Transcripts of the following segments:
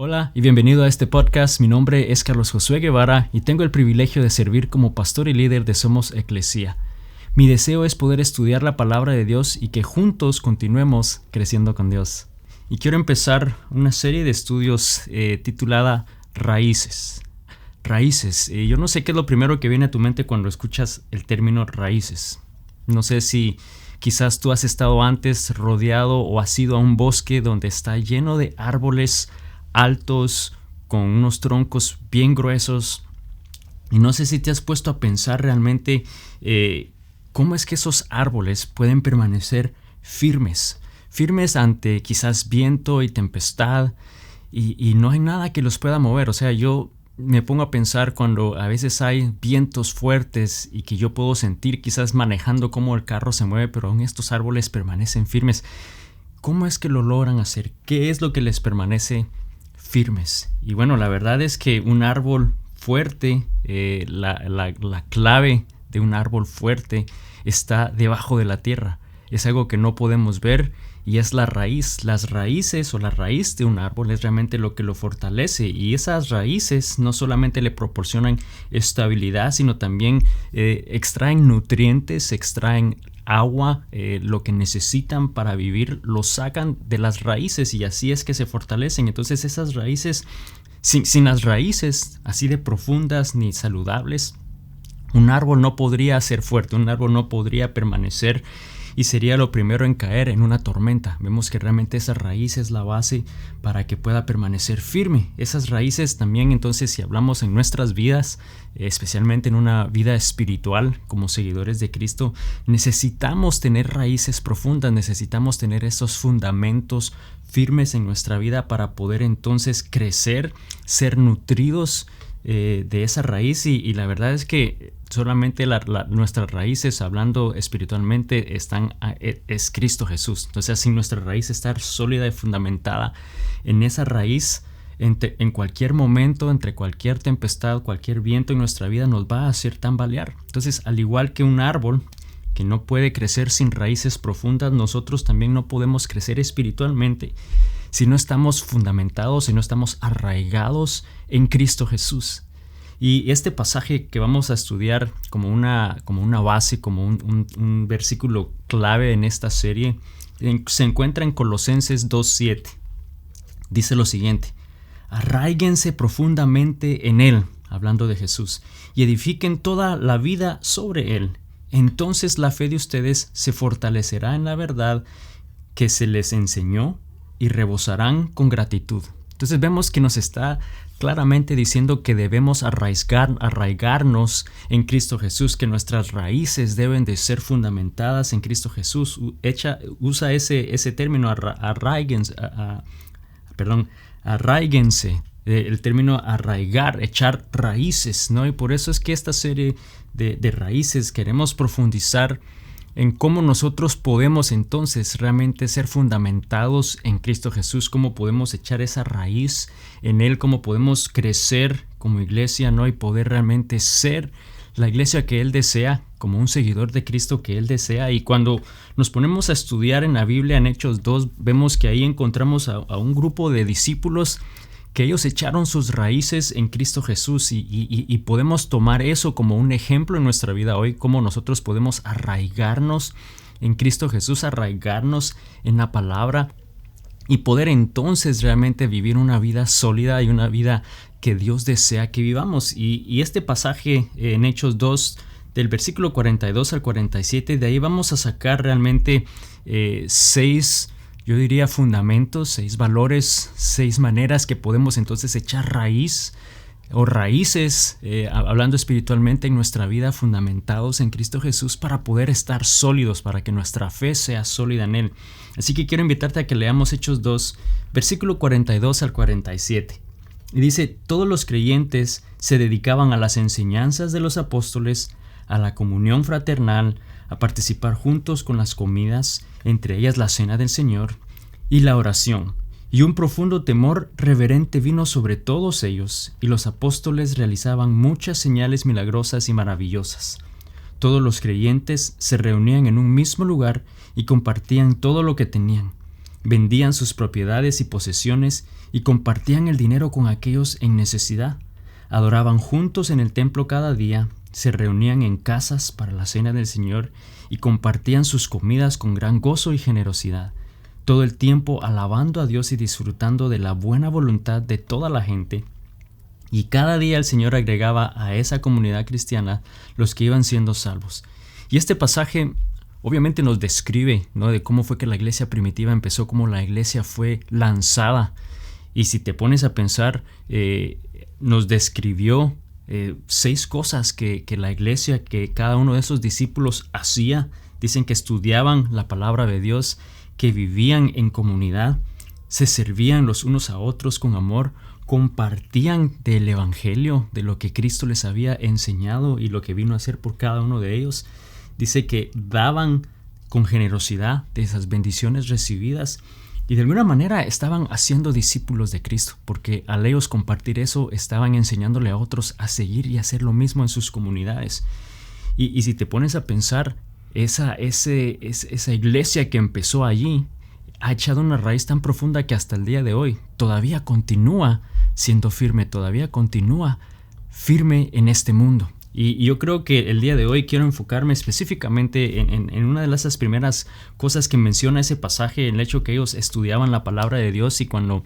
Hola y bienvenido a este podcast. Mi nombre es Carlos Josué Guevara y tengo el privilegio de servir como pastor y líder de Somos Eclesia. Mi deseo es poder estudiar la palabra de Dios y que juntos continuemos creciendo con Dios. Y quiero empezar una serie de estudios titulada Raíces. Raíces. Yo no sé qué es lo primero que viene a tu mente cuando escuchas el término raíces. No sé si quizás tú has estado antes rodeado o has ido a un bosque donde está lleno de árboles altos, con unos troncos bien gruesos, y no sé si te has puesto a pensar realmente cómo es que esos árboles pueden permanecer firmes ante quizás viento y tempestad, y no hay nada que los pueda mover. O sea, yo me pongo a pensar cuando a veces hay vientos fuertes y que yo puedo sentir quizás manejando cómo el carro se mueve, pero aún estos árboles permanecen firmes. ¿Cómo es que lo logran hacer? ¿Qué es lo que les permanece firmes? Y bueno, la verdad es que un árbol fuerte, la clave de un árbol fuerte está debajo de la tierra. Es algo que no podemos ver y es la raíz. Las raíces o la raíz de un árbol es realmente lo que lo fortalece, y esas raíces no solamente le proporcionan estabilidad, sino también extraen nutrientes, extraen agua, lo que necesitan para vivir lo sacan de las raíces, y así es que se fortalecen. Entonces esas raíces, sin las raíces así de profundas ni saludables, un árbol no podría ser fuerte, un árbol no podría permanecer y sería lo primero en caer en una tormenta. Vemos que realmente esa raíz es la base para que pueda permanecer firme. Esas raíces también, entonces, si hablamos en nuestras vidas, especialmente en una vida espiritual como seguidores de Cristo, necesitamos tener raíces profundas, necesitamos tener esos fundamentos firmes en nuestra vida para poder entonces crecer, ser nutridos de esa raíz, y la verdad es que solamente nuestras raíces, hablando espiritualmente, es Cristo Jesús. Entonces, sin nuestra raíz estar sólida y fundamentada en esa raíz, en cualquier momento, entre cualquier tempestad, cualquier viento en nuestra vida nos va a hacer tambalear. Entonces, al igual que un árbol que no puede crecer sin raíces profundas, nosotros también no podemos crecer espiritualmente si no estamos fundamentados, si no estamos arraigados en Cristo Jesús. Y este pasaje que vamos a estudiar como una base, como un versículo clave en esta serie, se encuentra en Colosenses 2:7. Dice lo siguiente: arraíguense profundamente en Él, hablando de Jesús, y edifiquen toda la vida sobre Él. Entonces la fe de ustedes se fortalecerá en la verdad que se les enseñó y rebosarán con gratitud. Entonces vemos que nos está claramente diciendo que debemos arraigarnos en Cristo Jesús, que nuestras raíces deben de ser fundamentadas en Cristo Jesús. Usa ese término, arraíguense, el término arraigar, echar raíces, ¿no? Y por eso es que esta serie de raíces queremos profundizar en cómo nosotros podemos entonces realmente ser fundamentados en Cristo Jesús, cómo podemos echar esa raíz en Él, cómo podemos crecer como iglesia, ¿no? Y poder realmente ser la iglesia que Él desea, como un seguidor de Cristo que Él desea. Y cuando nos ponemos a estudiar en la Biblia, en Hechos 2, vemos que ahí encontramos a un grupo de discípulos que ellos echaron sus raíces en Cristo Jesús, y podemos tomar eso como un ejemplo en nuestra vida hoy, cómo nosotros podemos arraigarnos en Cristo Jesús, arraigarnos en la palabra y poder entonces realmente vivir una vida sólida y una vida que Dios desea que vivamos. Y este pasaje en Hechos 2, del versículo 42 al 47, de ahí vamos a sacar realmente 6, yo diría, fundamentos, 6 valores, 6 maneras que podemos entonces echar raíz o raíces, hablando espiritualmente, en nuestra vida, fundamentados en Cristo Jesús, para poder estar sólidos, para que nuestra fe sea sólida en Él. Así que quiero invitarte a que leamos Hechos 2, versículo 42 al 47. Y dice: todos los creyentes se dedicaban a las enseñanzas de los apóstoles, a la comunión fraternal, a participar juntos con las comidas, entre ellas la cena del Señor, y la oración. Y un profundo temor reverente vino sobre todos ellos, y los apóstoles realizaban muchas señales milagrosas y maravillosas. Todos los creyentes se reunían en un mismo lugar y compartían todo lo que tenían. vendían sus propiedades y posesiones y compartían el dinero con aquellos en necesidad. Adoraban juntos en el templo cada día, se reunían en casas para la cena del Señor y compartían sus comidas con gran gozo y generosidad, todo el tiempo alabando a Dios y disfrutando de la buena voluntad de toda la gente. Y cada día el Señor agregaba a esa comunidad cristiana los que iban siendo salvos. Y este pasaje obviamente nos describe, ¿no?, de cómo fue que la iglesia primitiva empezó, cómo la iglesia fue lanzada. Y si te pones a pensar, nos describió 6 cosas que la iglesia, que cada uno de esos discípulos hacía. Dicen que estudiaban la palabra de Dios, que vivían en comunidad, se servían los unos a otros con amor, compartían del evangelio, de lo que Cristo les había enseñado y lo que vino a hacer por cada uno de ellos. Dice que daban con generosidad de esas bendiciones recibidas y de alguna manera estaban haciendo discípulos de Cristo, porque al ellos compartir eso estaban enseñándole a otros a seguir y hacer lo mismo en sus comunidades. Y si te pones a pensar, esa iglesia que empezó allí ha echado una raíz tan profunda que hasta el día de hoy todavía continúa siendo firme, todavía continúa firme en este mundo. Y yo creo que el día de hoy quiero enfocarme específicamente en una de esas primeras cosas que menciona ese pasaje, el hecho que ellos estudiaban la palabra de Dios. Y cuando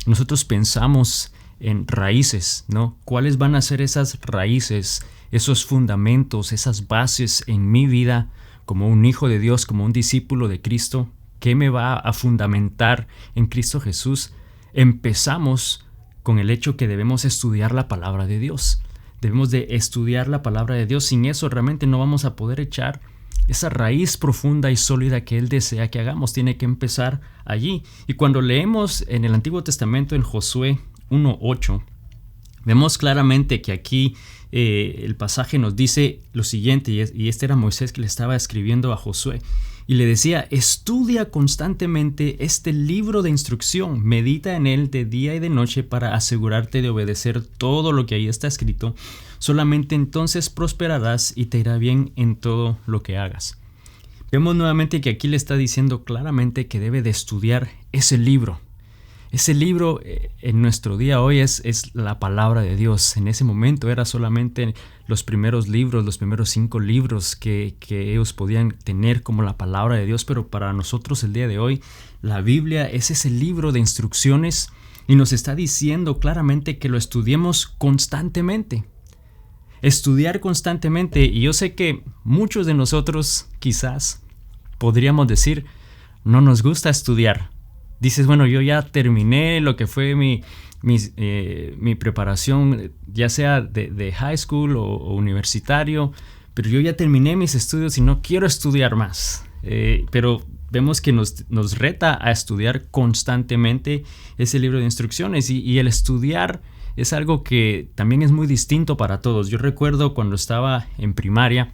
nosotros pensamos en raíces, ¿no?, ¿cuáles van a ser esas raíces, esos fundamentos, esas bases en mi vida como un hijo de Dios, como un discípulo de Cristo? ¿Qué me va a fundamentar en Cristo Jesús? Empezamos con el hecho que debemos estudiar la palabra de Dios. Debemos de estudiar la palabra de Dios. Sin eso realmente no vamos a poder echar esa raíz profunda y sólida que Él desea que hagamos. Tiene que empezar allí. Y cuando leemos en el Antiguo Testamento, en Josué 1:8, vemos claramente que aquí el pasaje nos dice lo siguiente, y este era Moisés que le estaba escribiendo a Josué. Y le decía: estudia constantemente este libro de instrucción, medita en él de día y de noche para asegurarte de obedecer todo lo que ahí está escrito. Solamente entonces prosperarás y te irá bien en todo lo que hagas. Vemos nuevamente que aquí le está diciendo claramente que debe de estudiar ese libro. Ese libro en nuestro día hoy es la palabra de Dios. En ese momento era solamente los primeros libros, los primeros 5 libros que ellos podían tener como la palabra de Dios, pero para nosotros el día de hoy la Biblia es ese libro de instrucciones y nos está diciendo claramente que lo estudiemos constantemente. Estudiar constantemente. Y yo sé que muchos de nosotros quizás podríamos decir: no nos gusta estudiar. Dices, bueno, yo ya terminé lo que fue mi preparación, ya sea de high school o universitario, pero yo ya terminé mis estudios y no quiero estudiar más. Pero vemos que nos reta a estudiar constantemente ese libro de instrucciones, y el estudiar es algo que también es muy distinto para todos. Yo recuerdo cuando estaba en primaria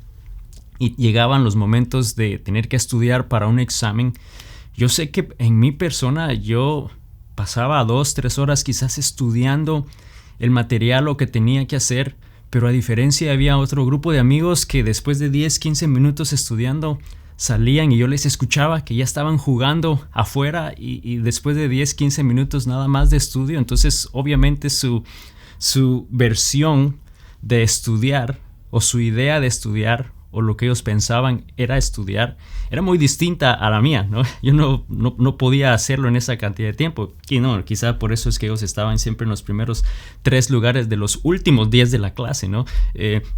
y llegaban los momentos de tener que estudiar para un examen. Yo sé que en mi persona yo pasaba 2-3 horas quizás estudiando el material o que tenía que hacer, pero a diferencia había otro grupo de amigos que después de 10-15 minutos estudiando salían y yo les escuchaba que ya estaban jugando afuera y después de 10-15 minutos nada más de estudio. Entonces obviamente su versión de estudiar o su idea de estudiar o lo que ellos pensaban era estudiar, era muy distinta a la mía, ¿no? Yo no podía hacerlo en esa cantidad de tiempo. Y no, quizá por eso es que ellos estaban siempre en los primeros 3 lugares de los últimos 10 de la clase, ¿no?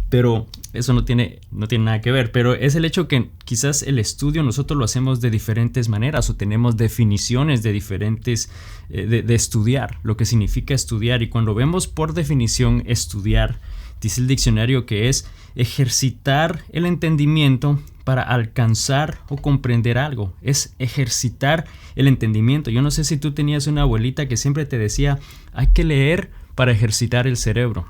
Pero eso no tiene nada que ver. Pero es el hecho que quizás el estudio nosotros lo hacemos de diferentes maneras o tenemos definiciones de diferentes de estudiar, lo que significa estudiar. Y cuando vemos por definición estudiar, dice el diccionario que es ejercitar el entendimiento para alcanzar o comprender algo. Es ejercitar el entendimiento. Yo no sé si tú tenías una abuelita que siempre te decía: hay que leer para ejercitar el cerebro.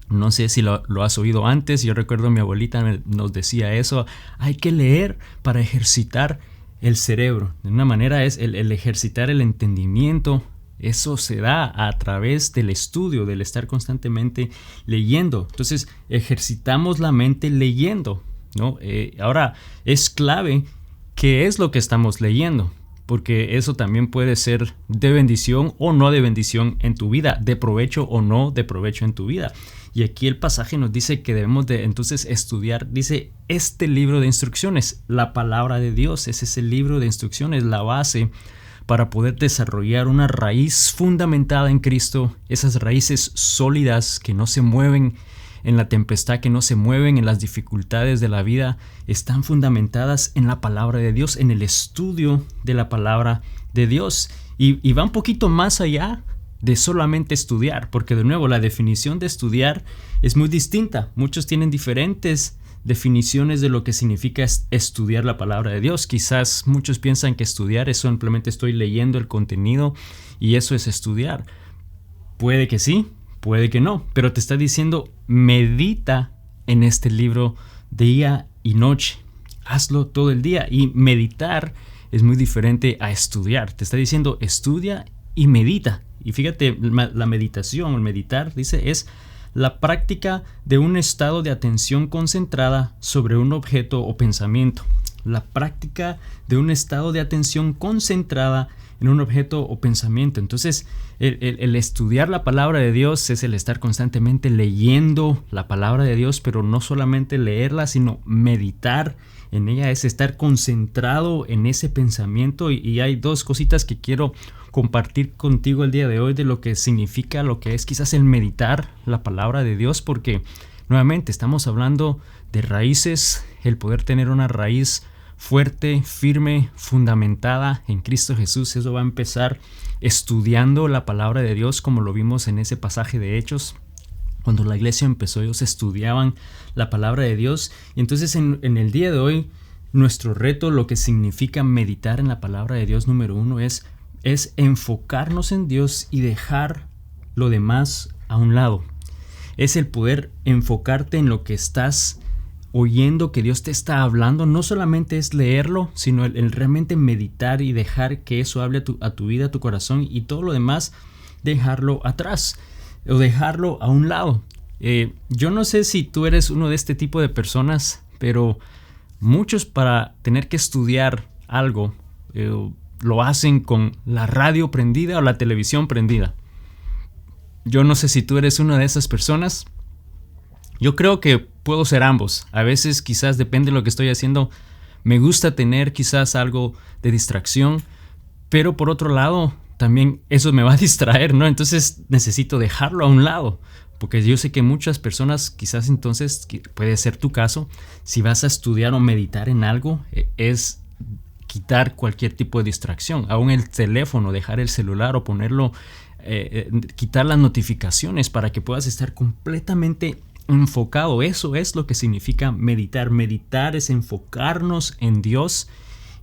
No sé si lo has oído antes. Yo recuerdo mi abuelita nos decía eso: hay que leer para ejercitar el cerebro. De una manera es el ejercitar el entendimiento. Eso se da a través del estudio, del estar constantemente leyendo. Entonces, ejercitamos la mente leyendo, ¿no? Ahora, es clave qué es lo que estamos leyendo, porque eso también puede ser de bendición o no de bendición en tu vida, de provecho o no de provecho en tu vida. Y aquí el pasaje nos dice que debemos de entonces estudiar, dice, este libro de instrucciones, la palabra de Dios, ese es el libro de instrucciones, la base para poder desarrollar una raíz fundamentada en Cristo, esas raíces sólidas que no se mueven en la tempestad, que no se mueven en las dificultades de la vida, están fundamentadas en la palabra de Dios, en el estudio de la palabra de Dios. Y va un poquito más allá de solamente estudiar, porque de nuevo la definición de estudiar es muy distinta. Muchos tienen diferentes definiciones de lo que significa estudiar la palabra de Dios. Quizás muchos piensan que estudiar es simplemente estoy leyendo el contenido y eso es estudiar. Puede que sí, puede que no, pero te está diciendo medita en este libro día y noche. Hazlo todo el día, y meditar es muy diferente a estudiar. Te está diciendo estudia y medita. Y fíjate, la meditación, el meditar, dice, es la práctica de un estado de atención concentrada sobre un objeto o pensamiento. La práctica de un estado de atención concentrada en un objeto o pensamiento. Entonces, el estudiar la palabra de Dios es el estar constantemente leyendo la palabra de Dios, pero no solamente leerla, sino meditar en ella, es estar concentrado en ese pensamiento. Y hay dos cositas que quiero compartir contigo el día de hoy de lo que significa, lo que es quizás el meditar la palabra de Dios, porque nuevamente estamos hablando de raíces, el poder tener una raíz fuerte, firme, fundamentada en Cristo Jesús. Eso va a empezar estudiando la palabra de Dios, como lo vimos en ese pasaje de Hechos. Cuando la iglesia empezó, ellos estudiaban la palabra de Dios. Y entonces en el día de hoy, nuestro reto, lo que significa meditar en la palabra de Dios, número uno, es enfocarnos en Dios y dejar lo demás a un lado. Es el poder enfocarte en lo que estás oyendo, que Dios te está hablando. No solamente es leerlo, sino el realmente meditar y dejar que eso hable a tu vida, a tu corazón, y todo lo demás dejarlo atrás o dejarlo a un lado. Yo no sé si tú eres uno de este tipo de personas, pero muchos, para tener que estudiar algo, lo hacen con la radio prendida o la televisión prendida. Yo no sé si tú eres una de esas personas. Yo creo que puedo ser ambos. A veces, quizás depende de lo que estoy haciendo, me gusta tener quizás algo de distracción, pero por otro lado también eso me va a distraer, ¿no? Entonces necesito dejarlo a un lado, porque yo sé que muchas personas, quizás entonces puede ser tu caso, si vas a estudiar o meditar en algo, es quitar cualquier tipo de distracción, aún el teléfono, dejar el celular o ponerlo, quitar las notificaciones para que puedas estar completamente enfocado. Eso es lo que significa meditar. Meditar es enfocarnos en Dios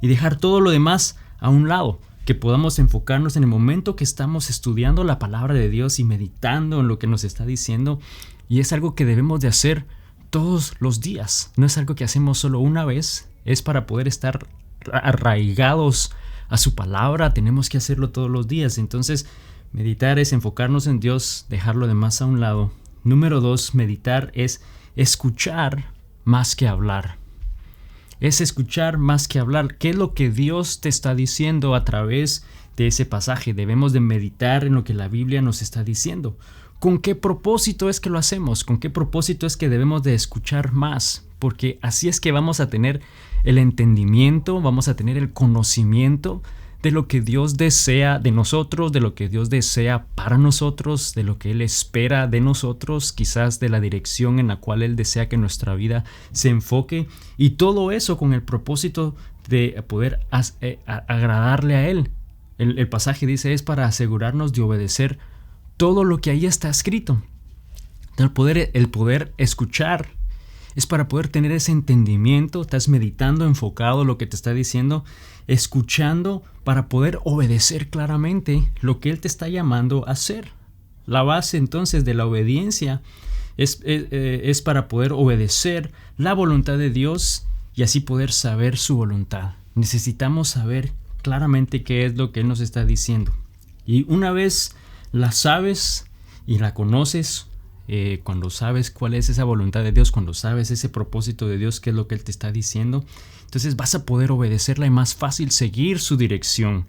y dejar todo lo demás a un lado, que podamos enfocarnos en el momento que estamos estudiando la palabra de Dios y meditando en lo que nos está diciendo. Y es algo que debemos de hacer todos los días, no es algo que hacemos solo una vez, es para poder estar arraigados a su palabra, tenemos que hacerlo todos los días. Entonces, meditar es enfocarnos en Dios, dejar lo demás a un lado. Número 2, meditar es escuchar más que hablar. Es escuchar más que hablar. ¿Qué es lo que Dios te está diciendo a través de ese pasaje? Debemos de meditar en lo que la Biblia nos está diciendo. ¿Con qué propósito es que lo hacemos? ¿Con qué propósito es que debemos de escuchar más? Porque así es que vamos a tener el entendimiento, vamos a tener el conocimiento de lo que Dios desea de nosotros, de lo que Dios desea para nosotros, de lo que Él espera de nosotros, quizás de la dirección en la cual Él desea que nuestra vida se enfoque, y todo eso con el propósito de poder agradarle a Él. El pasaje dice es para asegurarnos de obedecer todo lo que ahí está escrito. El poder escuchar es para poder tener ese entendimiento. Estás meditando, enfocado en lo que te está diciendo, escuchando para poder obedecer claramente lo que Él te está llamando a hacer. La base entonces de la obediencia es para poder obedecer la voluntad de Dios y así poder saber su voluntad. Necesitamos saber claramente qué es lo que Él nos está diciendo. Y una vez la sabes y la conoces, cuando sabes cuál es esa voluntad de Dios, cuando sabes ese propósito de Dios, qué es lo que Él te está diciendo, entonces vas a poder obedecerla y más fácil seguir su dirección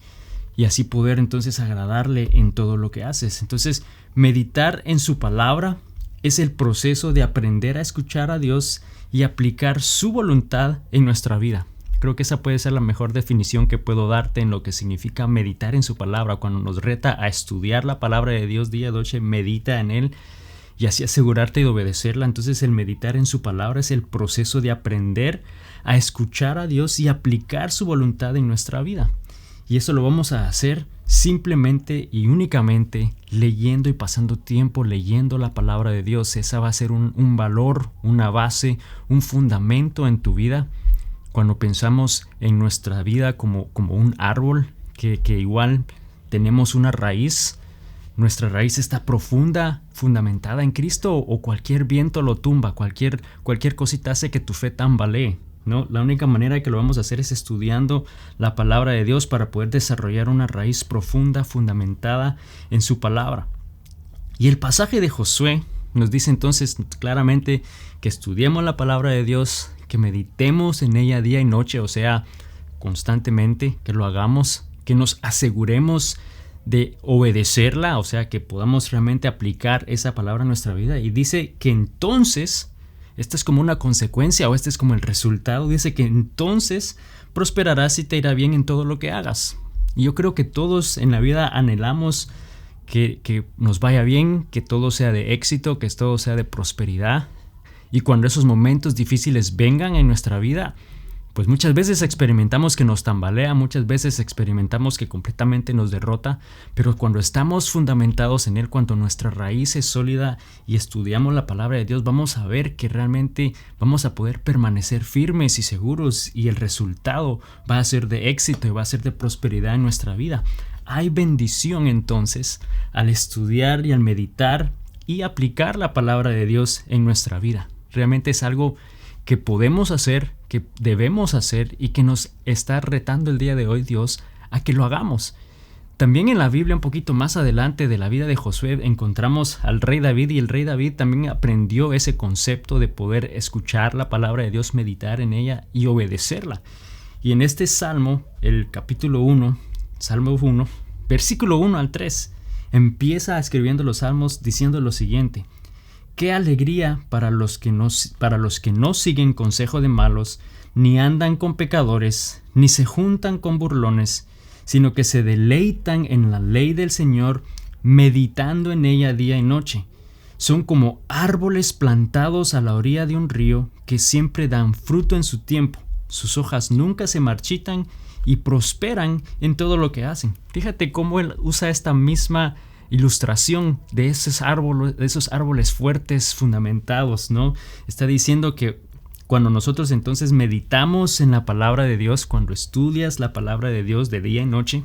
y así poder entonces agradarle en todo lo que haces. Entonces, meditar en su palabra es el proceso de aprender a escuchar a Dios y aplicar su voluntad en nuestra vida. Creo que esa puede ser la mejor definición que puedo darte en lo que significa meditar en su palabra. Cuando nos reta a estudiar la palabra de Dios día y noche, medita en Él y así asegurarte de obedecerla. Entonces el meditar en su palabra es el proceso de aprender a escuchar a Dios y aplicar su voluntad en nuestra vida. Y eso lo vamos a hacer simplemente y únicamente leyendo y pasando tiempo leyendo la palabra de Dios. Esa va a ser un valor, una base, un fundamento en tu vida. Cuando pensamos en nuestra vida como un árbol que igual tenemos una raíz, nuestra raíz está profunda, fundamentada en Cristo, o cualquier viento lo tumba, cualquier cosita hace que tu fe tambalee, ¿no? La única manera que lo vamos a hacer es estudiando la palabra de Dios para poder desarrollar una raíz profunda, fundamentada en su palabra. Y el pasaje de Josué nos dice entonces claramente que estudiemos la palabra de Dios, que meditemos en ella día y noche, o sea, constantemente, que lo hagamos, que nos aseguremos de obedecerla, o sea, que podamos realmente aplicar esa palabra a nuestra vida. Y dice que entonces, esta es como una consecuencia o este es como el resultado, dice que entonces prosperarás y te irá bien en todo lo que hagas. Y yo creo que todos en la vida anhelamos que nos vaya bien, que todo sea de éxito, que todo sea de prosperidad. Y cuando esos momentos difíciles vengan en nuestra vida, pues muchas veces experimentamos que nos tambalea, muchas veces experimentamos que completamente nos derrota, pero cuando estamos fundamentados en Él, cuando nuestra raíz es sólida y estudiamos la palabra de Dios, vamos a ver que realmente vamos a poder permanecer firmes y seguros y el resultado va a ser de éxito y va a ser de prosperidad en nuestra vida. Hay bendición entonces al estudiar y al meditar y aplicar la palabra de Dios en nuestra vida. Realmente es algo que podemos hacer, que debemos hacer y que nos está retando el día de hoy Dios a que lo hagamos. También en la Biblia, un poquito más adelante de la vida de Josué, encontramos al rey David, y el rey David también aprendió ese concepto de poder escuchar la palabra de Dios, meditar en ella y obedecerla. Y en este salmo, el capítulo 1, Salmo 1, versículo 1 al 3, empieza escribiendo los salmos diciendo lo siguiente: qué alegría para los que no siguen consejo de malos, ni andan con pecadores, ni se juntan con burlones, sino que se deleitan en la ley del Señor, meditando en ella día y noche. Son como árboles plantados a la orilla de un río, que siempre dan fruto en su tiempo. Sus hojas nunca se marchitan y prosperan en todo lo que hacen. Fíjate cómo él usa esta misma ilustración de esos árboles fuertes, fundamentados, ¿no? Está diciendo que cuando nosotros entonces meditamos en la palabra de Dios, cuando estudias la palabra de Dios de día y noche,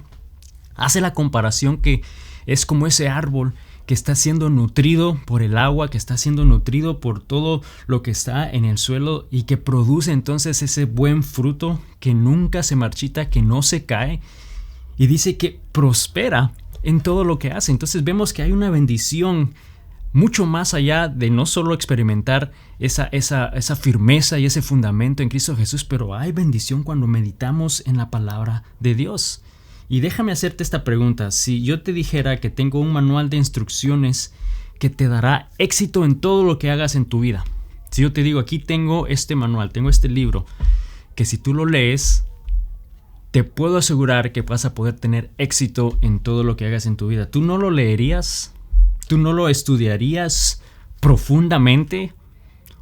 hace la comparación que es como ese árbol que está siendo nutrido por el agua, que está siendo nutrido por todo lo que está en el suelo y que produce entonces ese buen fruto que nunca se marchita, que no se cae, y dice que prospera en todo lo que hace. Entonces vemos que hay una bendición mucho más allá de no solo experimentar esa firmeza y ese fundamento en Cristo Jesús, pero hay bendición cuando meditamos en la palabra de Dios. Y déjame hacerte esta pregunta: si yo te dijera que tengo un manual de instrucciones que te dará éxito en todo lo que hagas en tu vida, si yo te digo, aquí tengo este manual, tengo este libro, que si tú lo lees, te puedo asegurar que vas a poder tener éxito en todo lo que hagas en tu vida, ¿tú no lo leerías? ¿Tú no lo estudiarías profundamente?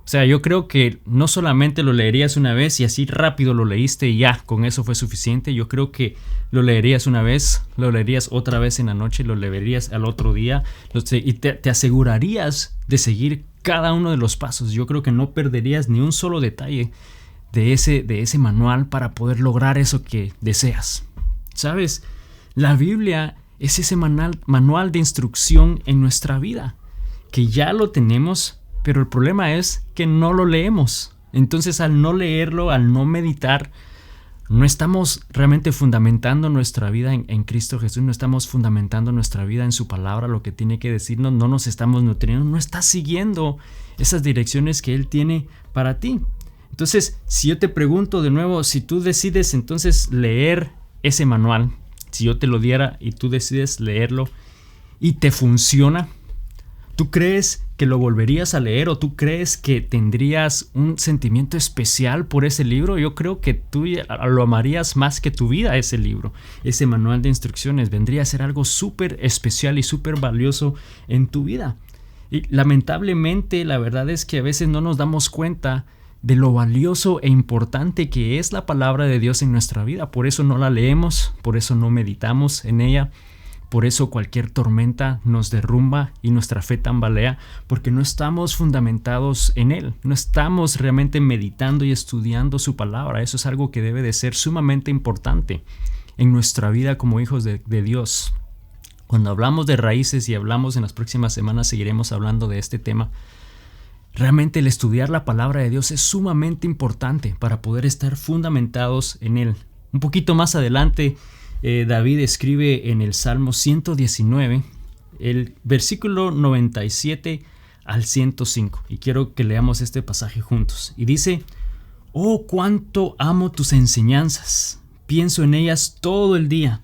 O sea, yo creo que no solamente lo leerías una vez y así rápido lo leíste y ya, con eso fue suficiente. Yo creo que lo leerías una vez, lo leerías otra vez en la noche, lo leerías al otro día y te asegurarías de seguir cada uno de los pasos. Yo creo que no perderías ni un solo detalle de ese manual para poder lograr eso que deseas. ¿Sabes? La Biblia es ese manual de instrucción en nuestra vida, que ya lo tenemos, pero el problema es que no lo leemos. Entonces, al no leerlo, al no meditar, no estamos realmente fundamentando nuestra vida en Cristo Jesús, no estamos fundamentando nuestra vida en su palabra, lo que tiene que decirnos, no nos estamos nutriendo, no estás siguiendo esas direcciones que Él tiene para ti. Entonces, si yo te pregunto de nuevo, si tú decides entonces leer ese manual, si yo te lo diera y tú decides leerlo y te funciona, ¿tú crees que lo volverías a leer o tú crees que tendrías un sentimiento especial por ese libro? Yo creo que tú lo amarías más que tu vida, ese libro. Ese manual de instrucciones vendría a ser algo súper especial y súper valioso en tu vida. Y lamentablemente la verdad es que a veces no nos damos cuenta de lo valioso e importante que es la palabra de Dios en nuestra vida. Por eso no la leemos, por eso no meditamos en ella. Por eso cualquier tormenta nos derrumba y nuestra fe tambalea, porque no estamos fundamentados en Él, no estamos realmente meditando y estudiando su palabra. Eso es algo que debe de ser sumamente importante en nuestra vida como hijos de Dios. Cuando hablamos de raíces y hablamos en las próximas semanas, seguiremos hablando de este tema. Realmente el estudiar la palabra de Dios es sumamente importante para poder estar fundamentados en Él. Un poquito más adelante, David escribe en el Salmo 119, el versículo 97 al 105, y quiero que leamos este pasaje juntos. Y dice: «Oh, cuánto amo tus enseñanzas, pienso en ellas todo el día.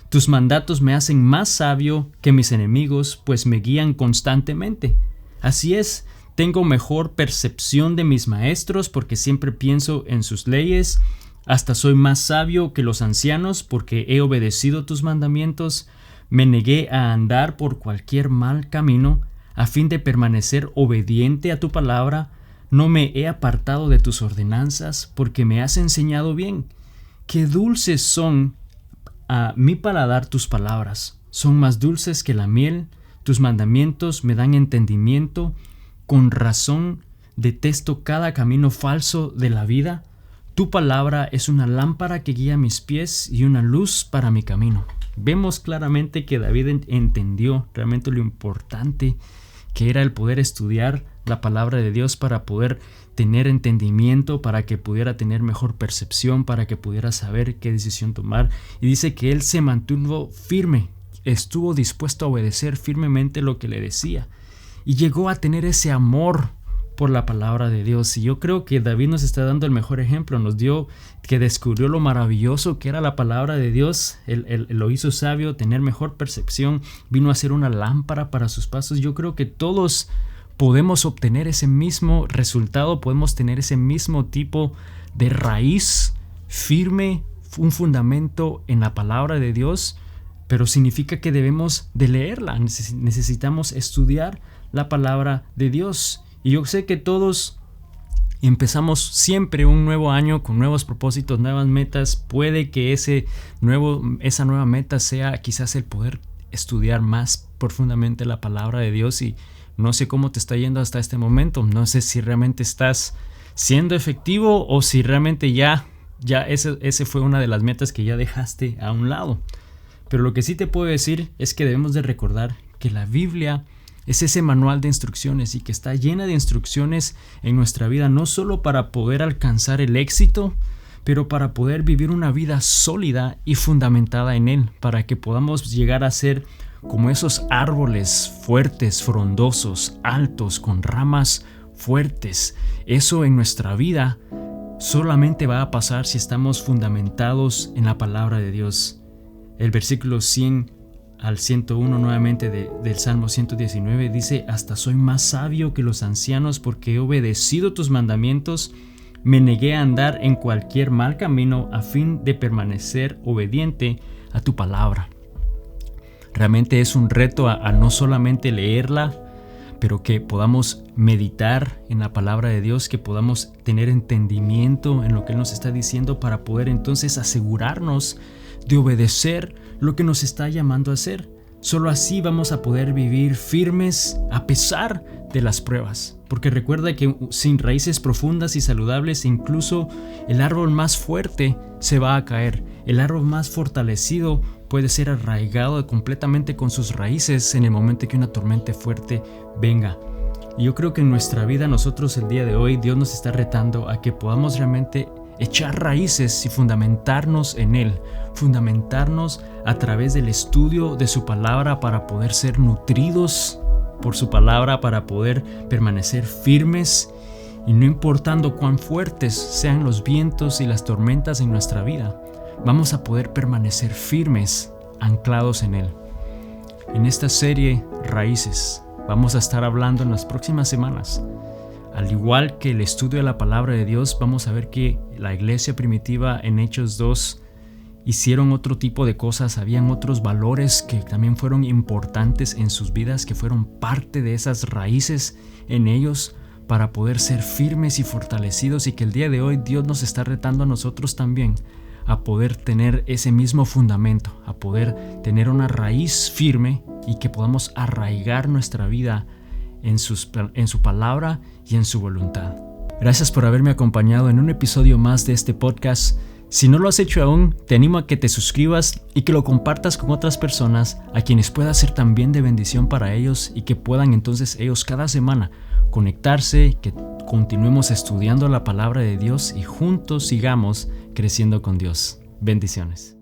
Tus mandatos me hacen más sabio que mis enemigos, pues me guían constantemente. Así es, tengo mejor percepción de mis maestros, porque siempre pienso en sus leyes. Hasta soy más sabio que los ancianos, porque he obedecido tus mandamientos. Me negué a andar por cualquier mal camino, a fin de permanecer obediente a tu palabra. No me he apartado de tus ordenanzas, porque me has enseñado bien. Qué dulces son a mi paladar tus palabras. Son más dulces que la miel. Tus mandamientos me dan entendimiento. Con razón detesto cada camino falso de la vida. Tu palabra es una lámpara que guía mis pies y una luz para mi camino». Vemos claramente que David entendió realmente lo importante que era el poder estudiar la palabra de Dios para poder tener entendimiento, para que pudiera tener mejor percepción, para que pudiera saber qué decisión tomar. Y dice que él se mantuvo firme, estuvo dispuesto a obedecer firmemente lo que le decía y llegó a tener ese amor por la palabra de Dios. Y yo creo que David nos está dando el mejor ejemplo, nos dio que descubrió lo maravilloso que era la palabra de Dios. Él lo hizo sabio, tener mejor percepción, vino a ser una lámpara para sus pasos. Yo creo que todos podemos obtener ese mismo resultado, podemos tener ese mismo tipo de raíz firme, un fundamento en la palabra de Dios, pero significa que debemos de leerla, necesitamos estudiar la palabra de Dios. Y yo sé que todos empezamos siempre un nuevo año con nuevos propósitos, nuevas metas. Puede que esa nueva meta sea quizás el poder estudiar más profundamente la palabra de Dios. Y no sé cómo te está yendo hasta este momento. No sé si realmente estás siendo efectivo o si realmente ya ese fue una de las metas que ya dejaste a un lado. Pero lo que sí te puedo decir es que debemos de recordar que la Biblia es ese manual de instrucciones y que está llena de instrucciones en nuestra vida, no solo para poder alcanzar el éxito, pero para poder vivir una vida sólida y fundamentada en Él, para que podamos llegar a ser como esos árboles fuertes, frondosos, altos, con ramas fuertes. Eso en nuestra vida solamente va a pasar si estamos fundamentados en la palabra de Dios. El versículo 100 al 101 nuevamente del Salmo 119 dice: «Hasta soy más sabio que los ancianos, porque he obedecido tus mandamientos. Me negué a andar en cualquier mal camino, a fin de permanecer obediente a tu palabra». Realmente es un reto a no solamente leerla, pero que podamos meditar en la palabra de Dios, que podamos tener entendimiento en lo que Él nos está diciendo, para poder entonces asegurarnos de obedecer lo que nos está llamando a hacer. Solo así vamos a poder vivir firmes a pesar de las pruebas. Porque recuerda que sin raíces profundas y saludables, incluso el árbol más fuerte se va a caer. El árbol más fortalecido puede ser arraigado completamente con sus raíces en el momento que una tormenta fuerte venga. Y yo creo que en nuestra vida, nosotros el día de hoy, Dios nos está retando a que podamos realmente echar raíces y fundamentarnos en Él, fundamentarnos a través del estudio de su palabra para poder ser nutridos por su palabra, para poder permanecer firmes y no importando cuán fuertes sean los vientos y las tormentas en nuestra vida, vamos a poder permanecer firmes, anclados en Él. En esta serie Raíces vamos a estar hablando en las próximas semanas. Al igual que el estudio de la palabra de Dios, vamos a ver que la iglesia primitiva en Hechos 2 hicieron otro tipo de cosas, habían otros valores que también fueron importantes en sus vidas, que fueron parte de esas raíces en ellos para poder ser firmes y fortalecidos, y que el día de hoy Dios nos está retando a nosotros también a poder tener ese mismo fundamento, a poder tener una raíz firme y que podamos arraigar nuestra vida en su palabra y en su voluntad. Gracias por haberme acompañado en un episodio más de este podcast. Si no lo has hecho aún, te animo a que te suscribas y que lo compartas con otras personas a quienes pueda ser también de bendición para ellos y que puedan entonces ellos cada semana conectarse, que continuemos estudiando la palabra de Dios y juntos sigamos creciendo con Dios. Bendiciones.